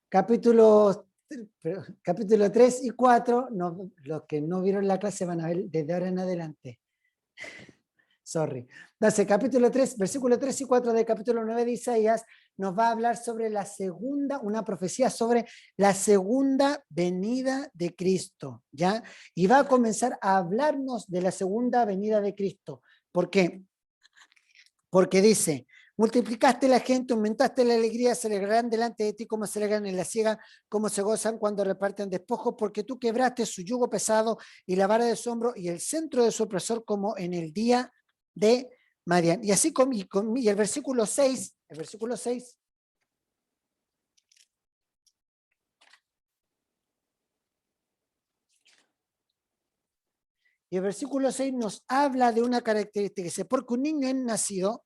capítulo 3 y 4, los que no vieron la clase van a ver desde ahora en adelante. Sorry. Entonces, capítulo 3, versículo 3 y 4 del capítulo 9 de Isaías nos va a hablar sobre la segunda, una profecía sobre la segunda venida de Cristo, ¿ya? Y va a comenzar a hablarnos de la segunda venida de Cristo. ¿Por qué? Porque dice, multiplicaste la gente, aumentaste la alegría, se alegrarán delante de ti como se alegran en la siega, como se gozan cuando reparten despojos, porque tú quebraste su yugo pesado y la vara de su hombro y el centro de su opresor como en el día de Madián. Y así y el versículo 6, y el versículo 6 nos habla de una característica, dice, porque un niño es nacido,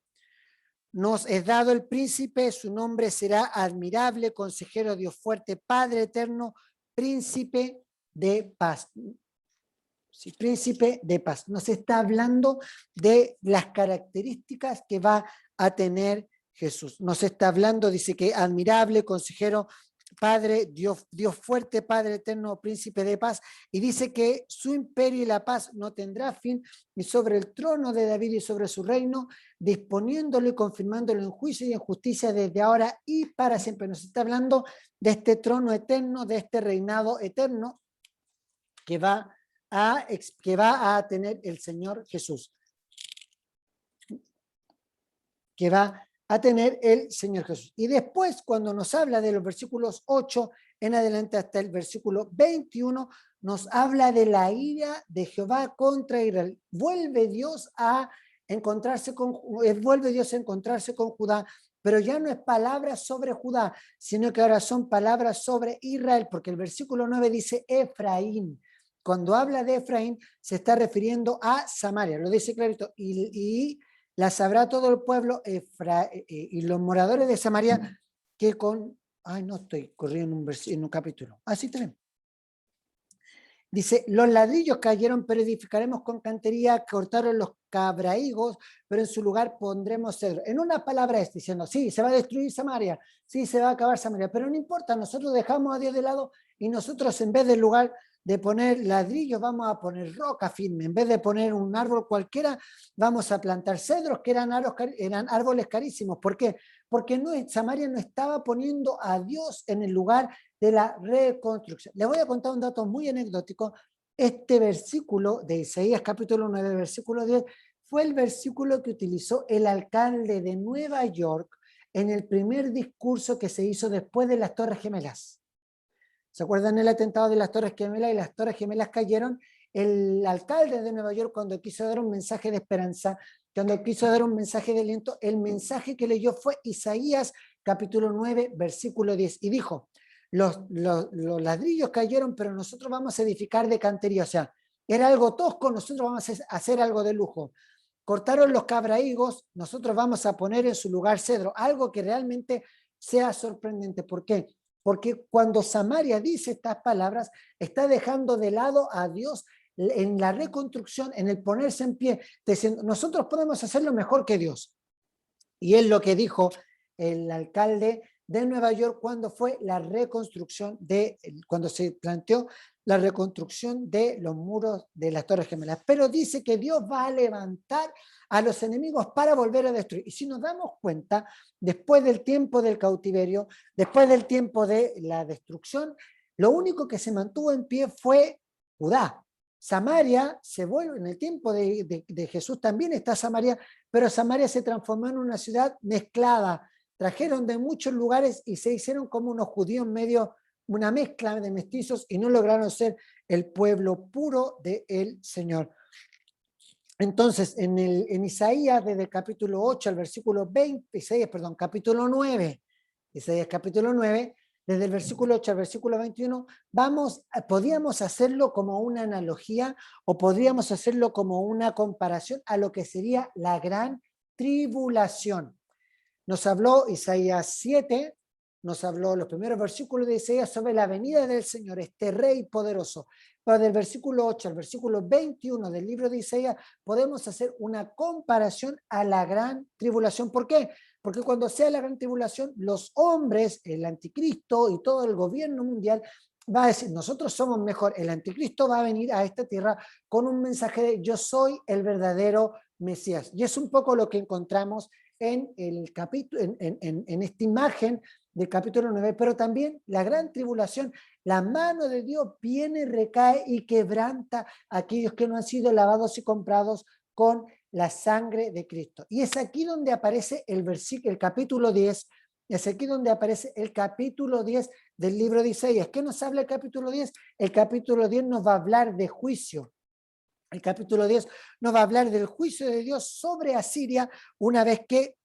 nos es dado el príncipe, su nombre será admirable, consejero, Dios fuerte, Padre eterno, príncipe de paz. Sí, príncipe de paz. Nos está hablando de las características que va a tener Jesús. Nos está hablando, dice que admirable, consejero, Padre, Dios fuerte, Padre eterno, príncipe de paz, y dice que su imperio y la paz no tendrá fin, ni sobre el trono de David y sobre su reino, disponiéndolo y confirmándolo en juicio y en justicia desde ahora y para siempre. Nos está hablando de este trono eterno, de este reinado eterno que va a tener el Señor Jesús. Que va a tener el Señor Jesús. Y después, cuando nos habla de los versículos 8 en adelante hasta el versículo 21, nos habla de la ira de Jehová contra Israel. Vuelve Dios a encontrarse con Judá, pero ya no es palabras sobre Judá, sino que ahora son palabras sobre Israel, porque el versículo 9 dice Efraín. Cuando habla de Efraín, se está refiriendo a Samaria, lo dice clarito, y la sabrá todo el pueblo y los moradores de Samaria que con... Ay, no estoy corriendo en un capítulo. Así también. Dice, los ladrillos cayeron, pero edificaremos con cantería, cortaron los cabraigos, pero en su lugar pondremos cedro. En una palabra es diciendo, sí, se va a destruir Samaria, sí, se va a acabar Samaria, pero no importa, nosotros dejamos a Dios de lado y nosotros en vez del lugar de poner ladrillos vamos a poner roca firme, en vez de poner un árbol cualquiera, vamos a plantar cedros que eran árboles carísimos. ¿Por qué? Porque Samaria no estaba poniendo a Dios en el lugar de la reconstrucción. Les voy a contar un dato muy anecdótico. Este versículo de Isaías capítulo 9, versículo 10, fue el versículo que utilizó el alcalde de Nueva York en el primer discurso que se hizo después de las Torres Gemelas. ¿Se acuerdan el atentado de las Torres Gemelas y las Torres Gemelas cayeron? El alcalde de Nueva York, cuando quiso dar un mensaje de esperanza, cuando quiso dar un mensaje de aliento, el mensaje que leyó fue Isaías capítulo 9, versículo 10, y dijo, los ladrillos cayeron, pero nosotros vamos a edificar de cantería, o sea, era algo tosco, nosotros vamos a hacer algo de lujo. Cortaron los cabraigos, nosotros vamos a poner en su lugar cedro, algo que realmente sea sorprendente. ¿Por qué? Porque cuando Samaria dice estas palabras, está dejando de lado a Dios en la reconstrucción, en el ponerse en pie, diciendo, nosotros podemos hacerlo mejor que Dios. Y es lo que dijo el alcalde de Nueva York cuando fue la reconstrucción cuando se planteó la reconstrucción de los muros de las Torres Gemelas. Pero dice que Dios va a levantar a los enemigos para volver a destruir. Y si nos damos cuenta, después del tiempo del cautiverio, después del tiempo de la destrucción, lo único que se mantuvo en pie fue Judá. Samaria se vuelve, en el tiempo de Jesús también está Samaria, pero Samaria se transformó en una ciudad mezclada. Trajeron de muchos lugares y se hicieron como unos judíos medio, una mezcla de mestizos y no lograron ser el pueblo puro del Señor. Entonces, en Isaías, desde el capítulo 8 al versículo 20, capítulo 9, Isaías capítulo 9, desde el versículo 8 al versículo 21, podríamos hacerlo como una analogía o podríamos hacerlo como una comparación a lo que sería la gran tribulación. Nos habló Isaías 7, nos habló los primeros versículos de Isaías sobre la venida del Señor, este rey poderoso. Pero del versículo 8 al versículo 21 del libro de Isaías podemos hacer una comparación a la gran tribulación. ¿Por qué? porque cuando sea la gran tribulación, los hombres, el anticristo y todo el gobierno mundial va a decir, nosotros somos mejor. El anticristo va a venir a esta tierra con un mensaje de yo soy el verdadero Mesías. Y es un poco lo que encontramos en el capítulo, en esta imagen del capítulo 9, pero también la gran tribulación, la mano de Dios viene, recae y quebranta a aquellos que no han sido lavados y comprados con la sangre de Cristo. Y es aquí donde aparece el versículo, el capítulo 10, es aquí donde aparece el capítulo 10 del libro de Isaías. ¿Qué nos habla el capítulo 10? El capítulo 10 nos va a hablar de juicio. El capítulo 10 nos va a hablar del juicio de Dios sobre Asiria una vez que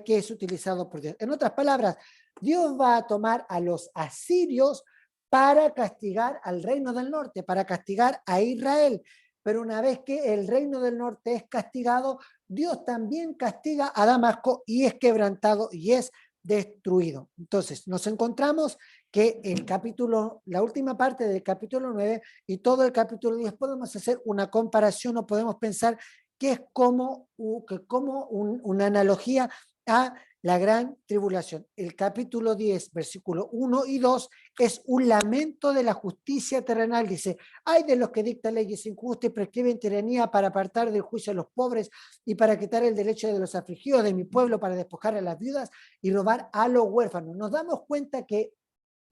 es utilizado por Dios. En otras palabras, Dios va a tomar a los asirios para castigar al reino del norte, para castigar a Israel. Pero una vez que el reino del norte es castigado, Dios también castiga a Damasco y es quebrantado y es destruido. Entonces, nos encontramos que el capítulo, la última parte del capítulo 9 y todo el capítulo 10 podemos hacer una comparación o podemos pensar que es como una analogía a la gran tribulación. El capítulo 10, versículo 1 y 2, es un lamento de la justicia terrenal. Dice, hay de los que dictan leyes injustas y prescriben tiranía para apartar del juicio a los pobres y para quitar el derecho de los afligidos de mi pueblo, para despojar a las viudas y robar a los huérfanos. Nos damos cuenta que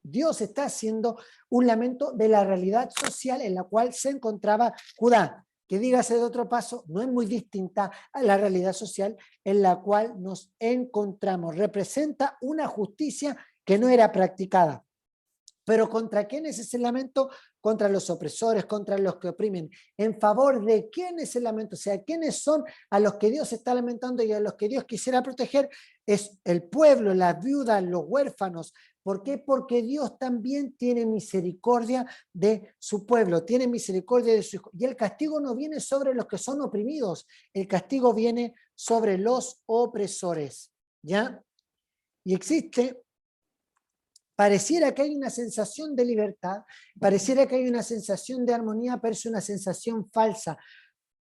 Dios está haciendo un lamento de la realidad social en la cual se encontraba Judá, que dígase de otro paso, no es muy distinta a la realidad social en la cual nos encontramos. Representa una justicia que no era practicada. Pero ¿contra quién es ese lamento? Contra los opresores, contra los que oprimen. ¿En favor de quién es el lamento? O sea, ¿quiénes son a los que Dios está lamentando y a los que Dios quisiera proteger? Es el pueblo, las viudas, los huérfanos. ¿Por qué? Porque Dios también tiene misericordia de su pueblo, tiene misericordia de su hijo. Y el castigo no viene sobre los que son oprimidos, el castigo viene sobre los opresores. ¿Ya? Y existe... Pareciera que hay una sensación de libertad, pareciera que hay una sensación de armonía, pero es una sensación falsa,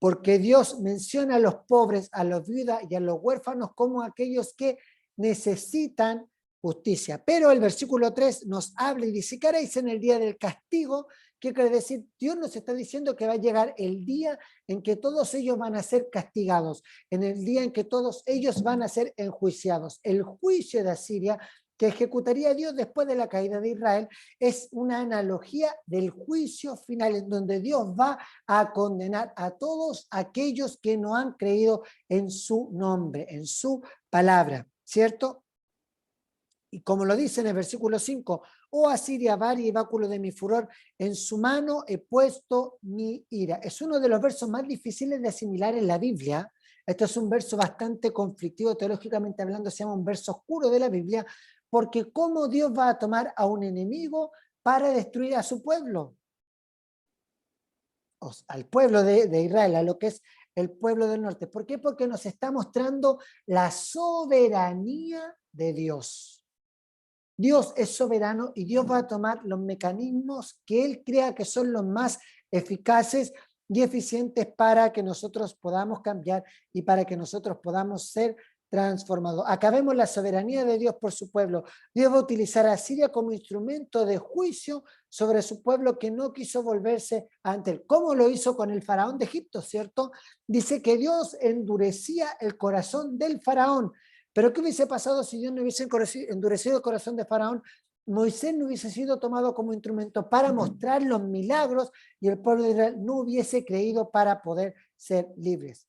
porque Dios menciona a los pobres, a los viudas y a los huérfanos como aquellos que necesitan justicia. Pero el versículo 3 nos habla y dice, ¿qué haréis en el día del castigo? ¿Qué quiere decir? Dios nos está diciendo que va a llegar el día en que todos ellos van a ser castigados, en el día en que todos ellos van a ser enjuiciados. El juicio de Asiria que ejecutaría Dios después de la caída de Israel, es una analogía del juicio final, en donde Dios va a condenar a todos aquellos que no han creído en su nombre, en su palabra, ¿cierto? Y como lo dice en el versículo 5, oh Asiria, varia y báculo de mi furor, en su mano he puesto mi ira. Es uno de los versos más difíciles de asimilar en la Biblia. Esto es un verso bastante conflictivo, teológicamente hablando, se llama un verso oscuro de la Biblia, porque ¿cómo Dios va a tomar a un enemigo para destruir a su pueblo? O sea, al pueblo de Israel, a lo que es el pueblo del norte. ¿Por qué? Porque nos está mostrando la soberanía de Dios. Dios es soberano y Dios va a tomar los mecanismos que Él crea que son los más eficaces y eficientes para que nosotros podamos cambiar y para que nosotros podamos ser transformados. Acá vemos la soberanía de Dios por su pueblo. Dios va a utilizar a Siria como instrumento de juicio sobre su pueblo que no quiso volverse ante él. ¿Cómo lo hizo con el faraón de Egipto, cierto? Dice que Dios endurecía el corazón del faraón. Pero ¿qué hubiese pasado si Dios no hubiese endurecido el corazón de Faraón? Moisés no hubiese sido tomado como instrumento para mostrar los milagros y el pueblo de Israel no hubiese creído para poder ser libres.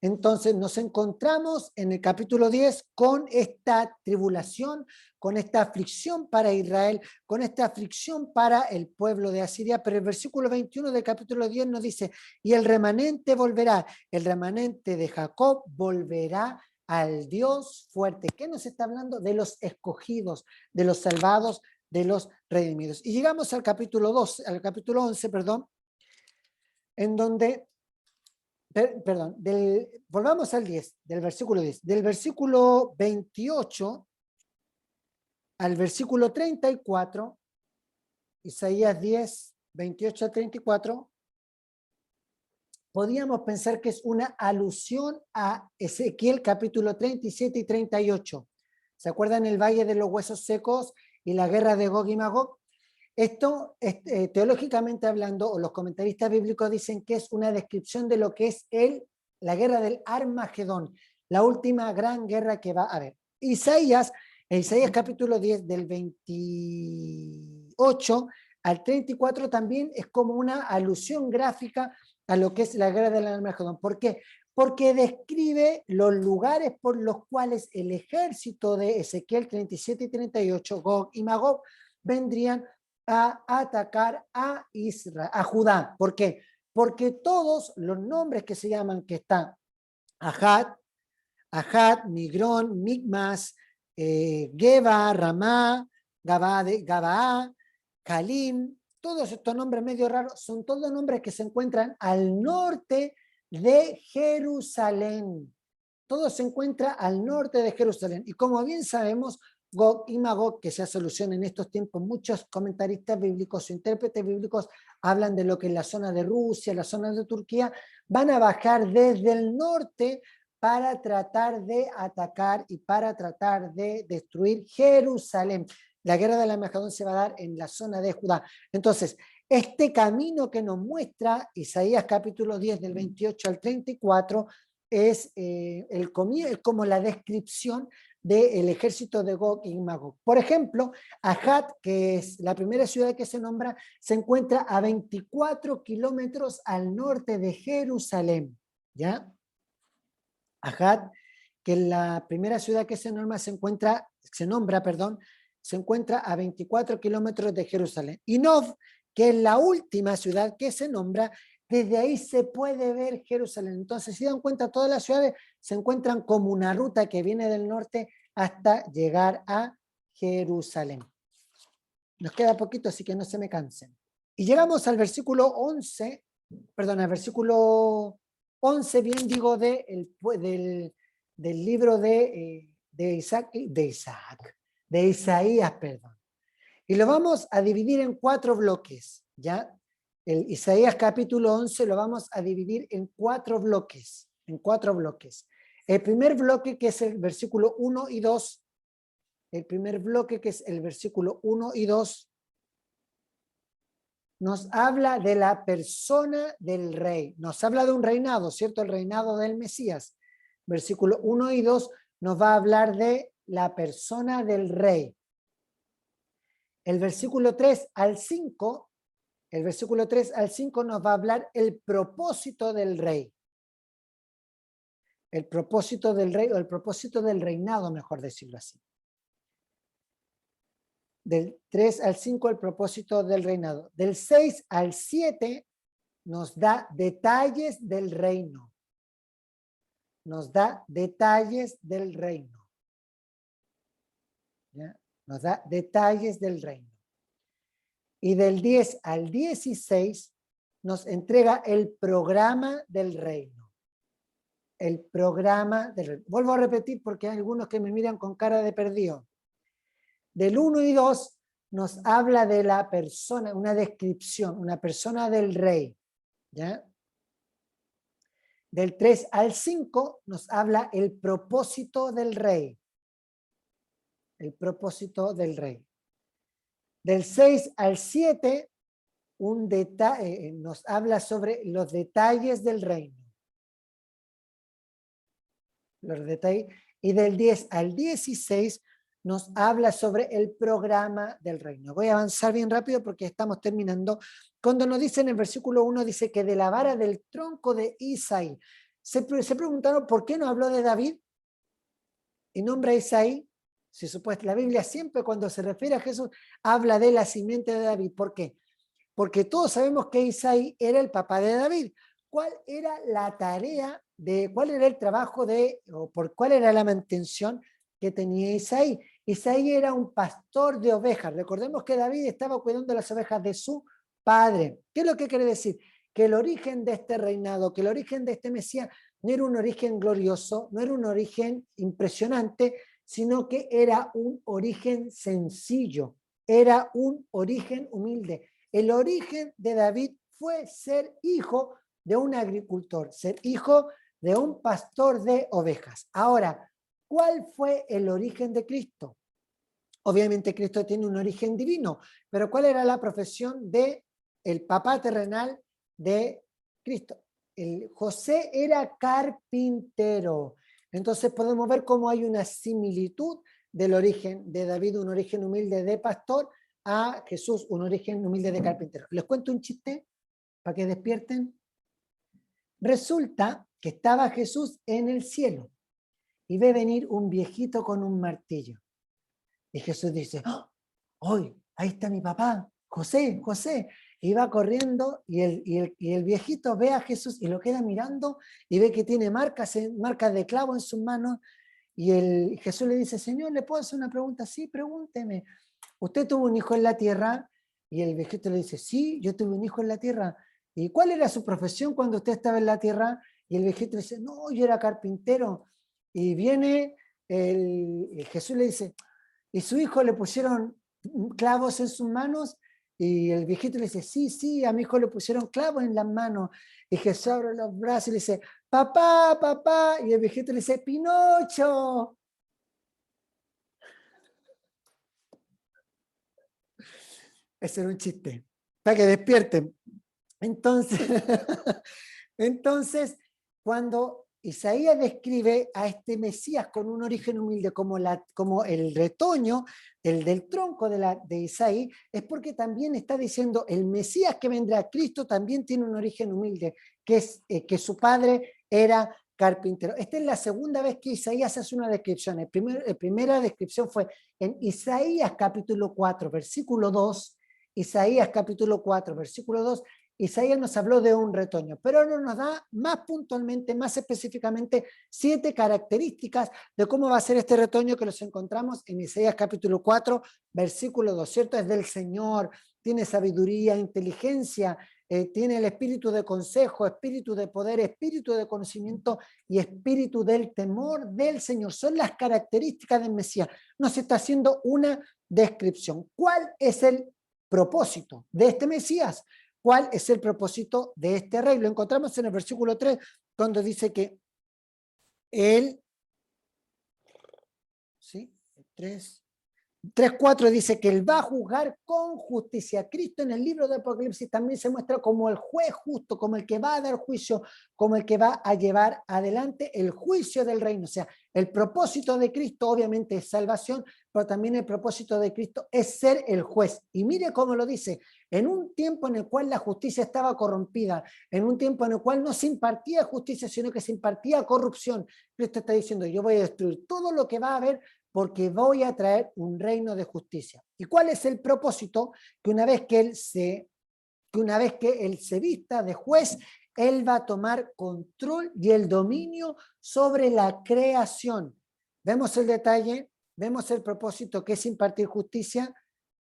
Entonces nos encontramos en el capítulo 10 con esta tribulación, con esta aflicción para Israel, con esta aflicción para el pueblo de Asiria, pero el versículo 21 del capítulo 10 nos dice, y el remanente volverá, el remanente de Jacob volverá al Dios fuerte. ¿Qué nos está hablando? De los escogidos, de los salvados, de los redimidos. Y llegamos al capítulo 2, al capítulo 11, perdón, en donde perdón, volvamos al 10, del versículo 10. Del versículo 28 al versículo 34, Isaías 10, 28 a 34, podríamos pensar que es una alusión a Ezequiel capítulo 37 y 38. ¿Se acuerdan el Valle de los Huesos Secos y la guerra de Gog y Magog? Esto, teológicamente hablando, o los comentaristas bíblicos dicen que es una descripción de lo que es la guerra del Armagedón, la última gran guerra que va a haber. Isaías capítulo 10 del 28 al 34 también es como una alusión gráfica a lo que es la guerra del Armagedón. ¿Por qué? Porque describe los lugares por los cuales el ejército de Ezequiel 37 y 38, Gog y Magog, vendrían a atacar a Israel, a Judá. ¿Por qué? Porque todos los nombres que se llaman, que están Ajat, Migrón, Migmas, Geba, Ramá, Gabaa, Kalim, todos estos nombres medio raros son todos nombres que se encuentran al norte de Jerusalén. Todo se encuentra al norte de Jerusalén. Y como bien sabemos, Gog y Magog, que se soluciona en estos tiempos, muchos comentaristas bíblicos o intérpretes bíblicos hablan de lo que es la zona de Rusia, la zona de Turquía, van a bajar desde el norte para tratar de atacar y para tratar de destruir Jerusalén. La guerra del Armagedón se va a dar en la zona de Judá. Entonces, este camino que nos muestra Isaías capítulo 10 del 28 al 34 es como la descripción del ejército de Gog y Magog. Por ejemplo, Ajat, que es la primera ciudad que se nombra, se encuentra a 24 kilómetros al norte de Jerusalén, ¿ya? Ajat, que es la primera ciudad que se nombra, se encuentra a 24 kilómetros de Jerusalén. Y Nov, que es la última ciudad que se nombra, desde ahí se puede ver Jerusalén. Entonces, si dan cuenta, todas las ciudades se encuentran como una ruta que viene del norte hasta llegar a Jerusalén. Nos queda poquito, así que no se me cansen. Y llegamos al versículo 11, perdón, al versículo 11, bien digo, del libro de Isaías, perdón. Y lo vamos a dividir en 4 bloques, ¿ya? El Isaías capítulo 11 lo vamos a dividir en 4 bloques, El primer bloque, que es el versículo 1 y 2, nos habla de la persona del rey, nos habla de un reinado, ¿cierto? El reinado del Mesías. Versículo 1 y 2 nos va a hablar de la persona del rey. El versículo 3 al 5 nos va a hablar el propósito del rey. El propósito del rey, o el propósito del reinado, mejor decirlo así. Del 3 al 5, el propósito del reinado. Del 6 al 7 nos da detalles del reino. Nos da detalles del reino. ¿Ya? Nos da detalles del reino. Y del 10 al 16 nos entrega el programa del reino. El programa del reino. Vuelvo a repetir porque hay algunos que me miran con cara de perdido. Del 1 y 2 nos habla de la persona, una descripción, una persona del rey. ¿Ya? Del 3 al 5 nos habla el propósito del rey. El propósito del rey. Del 6 al 7, nos habla sobre los detalles del reino. Los detalles. Y del 10 al 16 nos habla sobre el programa del reino. Voy a avanzar bien rápido porque estamos terminando. Cuando nos dice en el versículo 1, dice que de la vara del tronco de Isaí. Se preguntaron por qué no habló de David y nombra a Isaí. Si supuesto, la Biblia siempre cuando se refiere a Jesús habla de la simiente de David. ¿Por qué? Porque todos sabemos que Isaí era el papá de David. ¿Cuál era la tarea cuál era el trabajo cuál era la mantención que tenía Isaí? Isaí era un pastor de ovejas. Recordemos que David estaba cuidando las ovejas de su padre. ¿Qué es lo que quiere decir? Que el origen de este reinado, que el origen de este Mesías no era un origen glorioso, no era un origen impresionante, sino que era un origen sencillo, era un origen humilde. El origen de David fue ser hijo de un agricultor, ser hijo de un pastor de ovejas. Ahora, ¿cuál fue el origen de Cristo? Obviamente Cristo tiene un origen divino, pero ¿cuál era la profesión de el papá terrenal de Cristo? José era carpintero. Entonces podemos ver cómo hay una similitud del origen de David, un origen humilde de pastor, a Jesús, un origen humilde de carpintero. Les cuento un chiste para que despierten. Resulta que estaba Jesús en el cielo y ve venir un viejito con un martillo. Y Jesús dice, ¡hoy! Ahí está mi papá, José, José. Y va corriendo y el viejito ve a Jesús y lo queda mirando y ve que tiene marcas de clavo en sus manos. Y Jesús le dice, Señor, ¿le puedo hacer una pregunta? Sí, pregúnteme. ¿Usted tuvo un hijo en la tierra? Y el viejito le dice, sí, yo tuve un hijo en la tierra. ¿Y cuál era su profesión cuando usted estaba en la tierra? Y el viejito le dice, no, yo era carpintero. Y viene Jesús le dice, ¿y su hijo le pusieron clavos en sus manos? Y el viejito le dice, sí, sí, a mi hijo le pusieron clavos en las manos. Y Jesús abre los brazos y le dice, papá, papá. Y el viejito le dice, Pinocho. Ese era un chiste, para que despierten. Entonces, entonces, cuando Isaías describe a este Mesías con un origen humilde como el retoño, el del tronco de Isaí, es porque también está diciendo el Mesías que vendrá a Cristo también tiene un origen humilde, que es que su padre era carpintero. Esta es la segunda vez que Isaías hace una descripción. La primera descripción fue en Isaías capítulo 4, versículo 2, Isaías capítulo 4, versículo 2, Isaías nos habló de un retoño, pero ahora nos da más puntualmente, más específicamente, 7 características de cómo va a ser este retoño que los encontramos en Isaías capítulo 4, versículo 2, ¿cierto? Es del Señor, tiene sabiduría, inteligencia, tiene el espíritu de consejo, espíritu de poder, espíritu de conocimiento y espíritu del temor del Señor. Son las características del Mesías. Nos está haciendo una descripción. ¿Cuál es el propósito de este Mesías? ¿Cuál es el propósito de este rey? Lo encontramos en el versículo 3, cuando dice que él, ¿sí? 3:4 dice que él va a juzgar con justicia. Cristo en el libro de Apocalipsis también se muestra como el juez justo, como el que va a dar juicio, como el que va a llevar adelante el juicio del reino. O sea, el propósito de Cristo obviamente es salvación, pero también el propósito de Cristo es ser el juez. Y mire cómo lo dice, en un tiempo en el cual la justicia estaba corrompida, en un tiempo en el cual no se impartía justicia, sino que se impartía corrupción. Cristo está diciendo, yo voy a destruir todo lo que va a haber porque voy a traer un reino de justicia. ¿Y cuál es el propósito? Que una vez que él se vista de juez, él va a tomar control y el dominio sobre la creación. Vemos el detalle, vemos el propósito que es impartir justicia.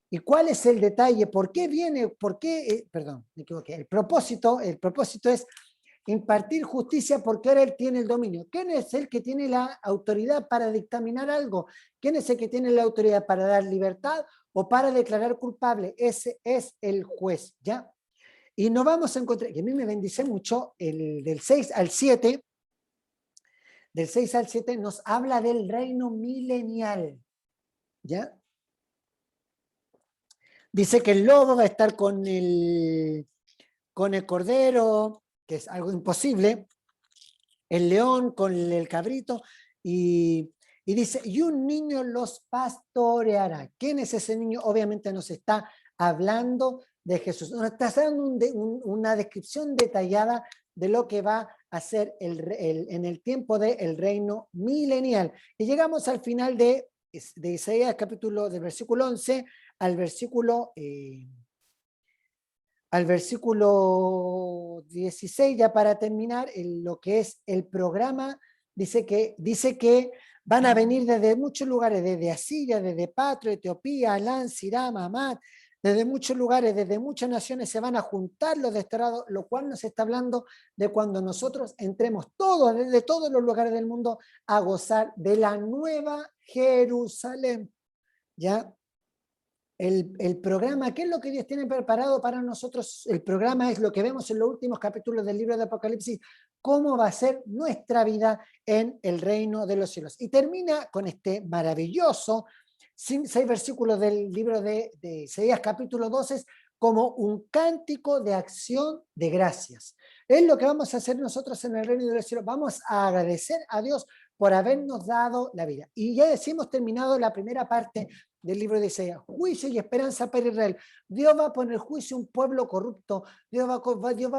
¿Y cuál es el detalle? ¿Por qué viene? ¿Por qué? Perdón, me equivoqué. El propósito es impartir justicia porque ahora él tiene el dominio. ¿Quién es el que tiene la autoridad para dictaminar algo? ¿Quién es el que tiene la autoridad para dar libertad o para declarar culpable? Ese es el juez, ¿ya? Y nos vamos a encontrar, y a mí me bendice mucho, del 6 al 7, del 6 al 7 nos habla del reino milenial, ¿ya? Dice que el lobo va a estar con el cordero, que es algo imposible, el león con el cabrito, y dice, y un niño los pastoreará. ¿Quién es ese niño? Obviamente nos está hablando de Jesús. Nos está dando una descripción detallada de lo que va a ser en el tiempo del reino milenial. Y llegamos al final de Isaías capítulo, del versículo 11 al versículo 16, ya para terminar, lo que es el programa, dice que van a venir desde muchos lugares, desde Asiria, desde Patro, Etiopía, Alán, Siram, Amat, desde muchos lugares, desde muchas naciones se van a juntar los desterrados, lo cual nos está hablando de cuando nosotros entremos todos, desde todos los lugares del mundo, a gozar de la nueva Jerusalén, ¿ya? el programa, ¿qué es lo que Dios tiene preparado para nosotros? El programa es lo que vemos en los últimos capítulos del libro de Apocalipsis, cómo va a ser nuestra vida en el reino de los cielos. Y termina con este maravilloso 6 versículos del libro de Isaías capítulo 12, como un cántico de acción de gracias. Es lo que vamos a hacer nosotros en el reino de los cielos. Vamos a agradecer a Dios por habernos dado la vida. Y ya hemos terminado la primera parte del libro de Isaías. Juicio y esperanza para Israel. Dios va a poner juicio a un pueblo corrupto. Dios va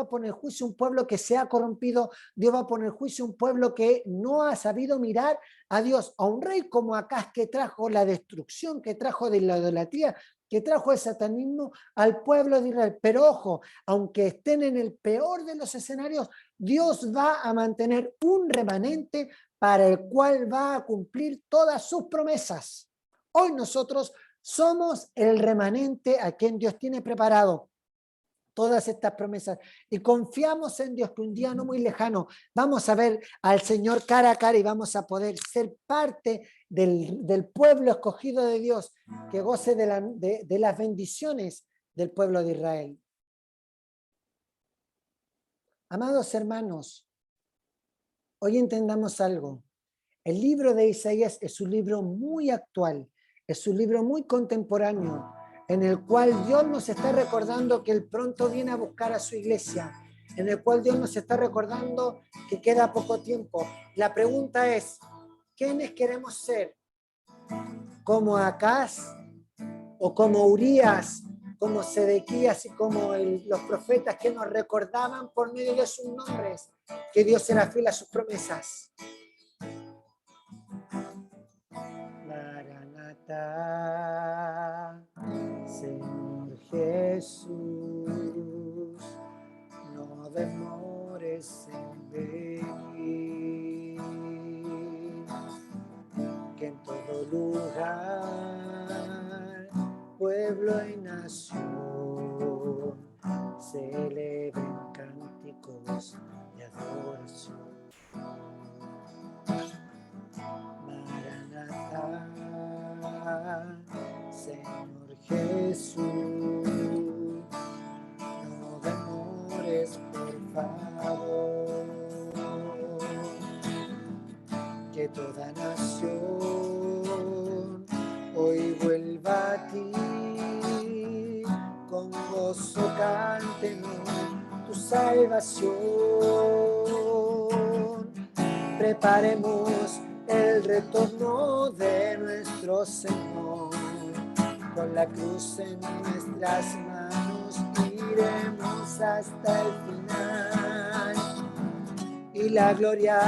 a poner juicio a un pueblo que se ha corrompido. Dios va a poner juicio a un pueblo que no ha sabido mirar a Dios. A un rey como Acaz, que trajo la destrucción, que trajo de la idolatría, que trajo el satanismo al pueblo de Israel. Pero ojo, aunque estén en el peor de los escenarios, Dios va a mantener un remanente para el cual va a cumplir todas sus promesas. Hoy nosotros somos el remanente a quien Dios tiene preparado todas estas promesas y confiamos en Dios, que un día no muy lejano vamos a ver al Señor cara a cara y vamos a poder ser parte del pueblo escogido de Dios, que goce de las bendiciones del pueblo de Israel. Amados hermanos, hoy entendamos algo. El libro de Isaías es un libro muy actual, es un libro muy contemporáneo, en el cual Dios nos está recordando que Él pronto viene a buscar a su iglesia, en el cual Dios nos está recordando que queda poco tiempo. La pregunta es, ¿quiénes queremos ser? ¿Como Acaz o como Urías, como Sedequías y como los profetas que nos recordaban por medio de sus nombres que Dios era fiel a sus promesas? Maranatá, Señor Jesús, no demores en venir, que en todo lugar, pueblo y nación, se eleven cánticos de adoración. Maranatá, Señor Jesús, no demores, por favor, que toda nación hoy vuelva a ti, con gozo cántenos tu salvación. Preparemos el retorno de nuestro Señor, con la cruz en nuestras manos iremos hasta el final, y la gloria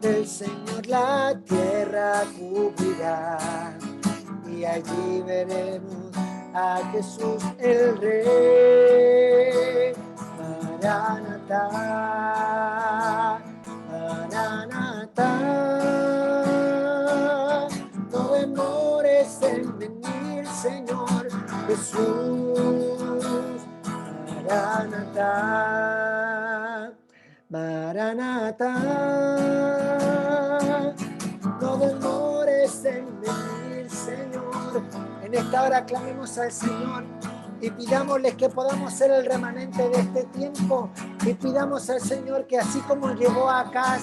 del Señor la tierra cubrirá, y allí veremos a Jesús el Rey. Maranatá, Maranatá, no demores en venir, Señor Jesús. Maranatá, Maranatá, no demores en venir, Señor. En esta hora clamemos al Señor y pidámosle que podamos ser el remanente de este tiempo, y pidamos al Señor que así como llevó a Acaz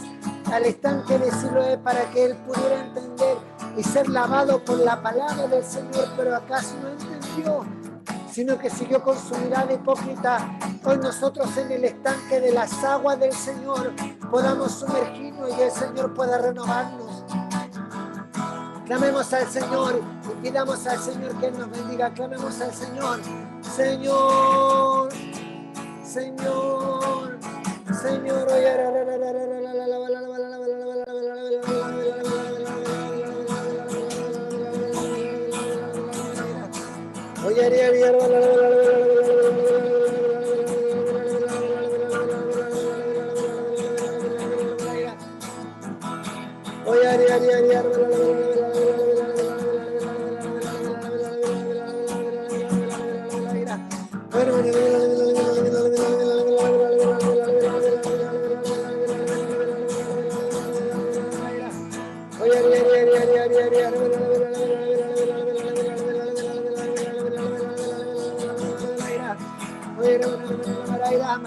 al estanque de Siloé para que él pudiera entender y ser lavado por la palabra del Señor, pero Acaz no entendió, sino que siguió con su mirada hipócrita. Hoy nosotros en el estanque de las aguas del Señor podamos sumergirnos y el Señor pueda renovarnos. Clamemos al Señor y pidamos al Señor que nos bendiga. Clamemos al Señor. Señor, Señor, Señor.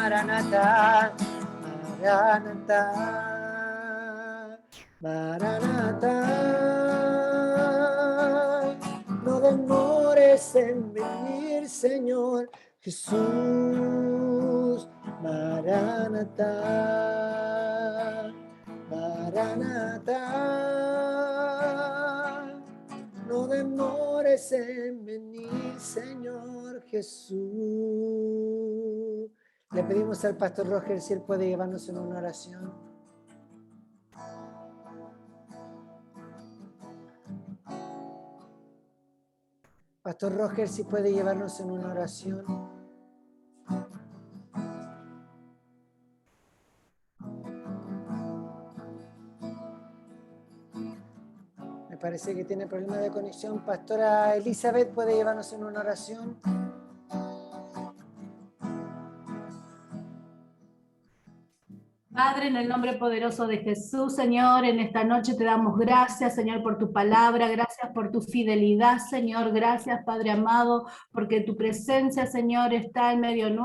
Maranatha, Maranatha, Maranatha. No demores en venir, Señor Jesús. Maranatha, Maranatha. No demores en venir, Señor Jesús. Le pedimos al pastor Roger si él puede llevarnos en una oración. Pastor Roger, si puede llevarnos en una oración. Me parece que tiene problemas de conexión. Pastora Elizabeth, ¿puede llevarnos en una oración? Padre, en el nombre poderoso de Jesús, Señor, en esta noche te damos gracias, Señor, por tu palabra, gracias por tu fidelidad, Señor, gracias, Padre amado, porque tu presencia, Señor, está en medio nuestro.